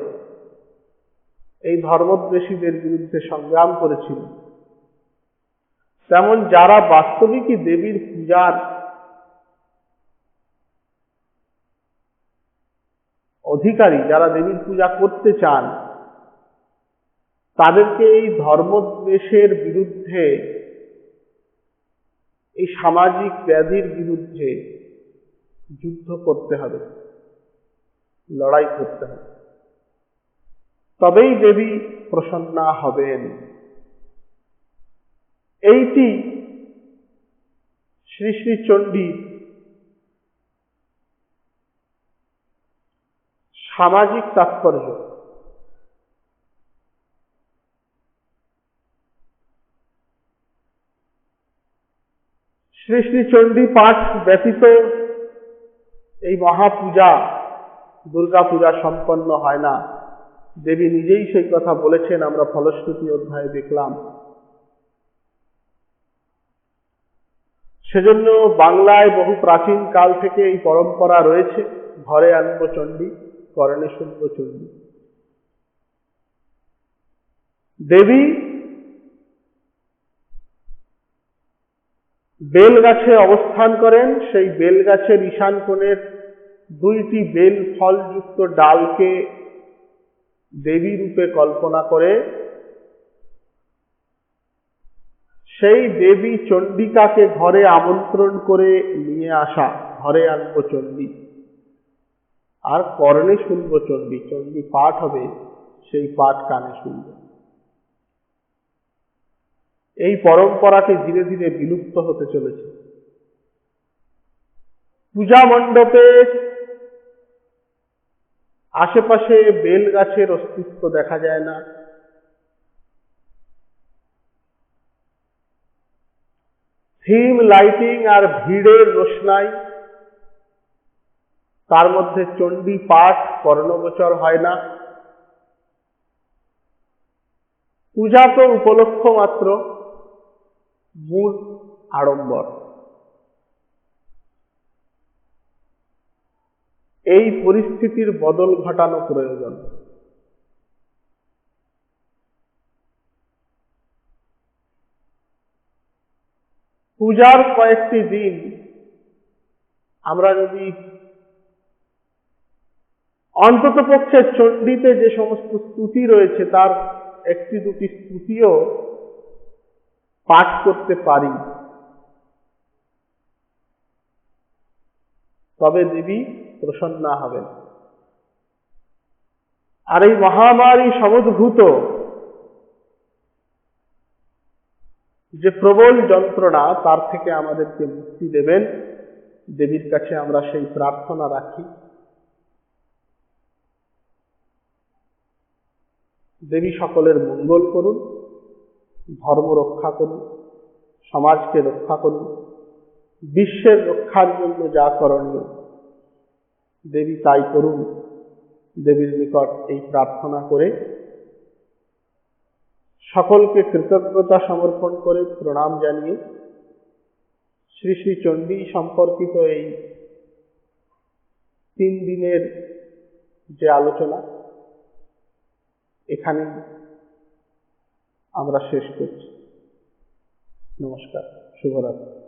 এই ধর্মদ্বেষীদের বিরুদ্ধে সংগ্রাম করেছিল, তেমন যারা বাস্তবিকই দেবীর পূজার অধিকারী, যারা দেবীর পূজা করতে চান, তাদেরকে এই ধর্মদ্বেষের বিরুদ্ধে, এই সামাজিক ব্যাধির বিরুদ্ধে যুদ্ধ করতে হবে, লড়াই করতে হবে। তবেই দেবী প্রসন্না হবেন। এইটি শ্রী শ্রী চণ্ডীর সামাজিক তাৎপর্য। শ্রী শ্রী চণ্ডী পাঠ ব্যতীত এই মহাপূজা, দুর্গা পূজা সম্পন্ন হয় না। দেবী নিজেই সেই কথা বলেছেন, আমরা ফলশ্রুতি অধ্যায়ে দেখলাম। সেজন্য বাংলায় বহু প্রাচীন কাল থেকে এই পরম্পরা রয়েছে, ঘরে আনব চণ্ডী, করণে শুনব চণ্ডী। দেবী বেল গাছে অবস্থান করেন। সেই বেল গাছের ঈশান কোণের দুইটি বেল ফলযুক্ত ডালকে দেবী রূপে কল্পনা করে সেই দেবী চণ্ডিকাকে ঘরে আমন্ত্রণ করে নিয়ে আসা, ঘরে আনব চণ্ডী। আর কর্ণে শুনব চণ্ডী, চণ্ডী পাঠ হবে, সেই পাঠ কানে শুনব। এই পরম্পরাটি ধীরে ধীরে বিলুপ্ত হতে চলেছে। পূজা মণ্ডপে আশেপাশে বেল গাছের অস্তিত্ব দেখা যায় না, থিম লাইটিং আর ভিড়ের রোশনাই, তার মধ্যে চণ্ডী পাঠ কর্ণগোচর হয় না। পূজা তো উপলক্ষ মাত্র, মূল আড়ম্বর। এই পরিস্থিতির বদল ঘটানো প্রয়োজন। পূজার কয়েকটি দিন আমরা যদি অন্ততপক্ষে চণ্ডীতে যে সমস্ত স্তুতি রয়েছে তার একটি দুটি স্তুতিও পাঠ করতে পারি, তবে দেবী প্রসন্না হবেন। আর এই মহামারী সমুদ্ভূত যে প্রবল যন্ত্রণা, তার থেকে আমাদেরকে মুক্তি দেবেন, দেবীর কাছে আমরা সেই প্রার্থনা রাখি। দেবী সকলের মঙ্গল করুন, ধর্ম রক্ষা করুন, সমাজকে রক্ষা করুন, বিশ্বের রক্ষার জন্য যা করণীয় দেবী তাই করুন। দেবীর নিকট এই প্রার্থনা করে সকলকে কৃতজ্ঞতা সমর্পণ করে প্রণাম জানিয়ে শ্রী শ্রী চণ্ডী সম্পর্কিত এই 3 দিনের যে আলোচনা এখানে আমরা শেষ করছি। নমস্কার, শুভরাত্রি।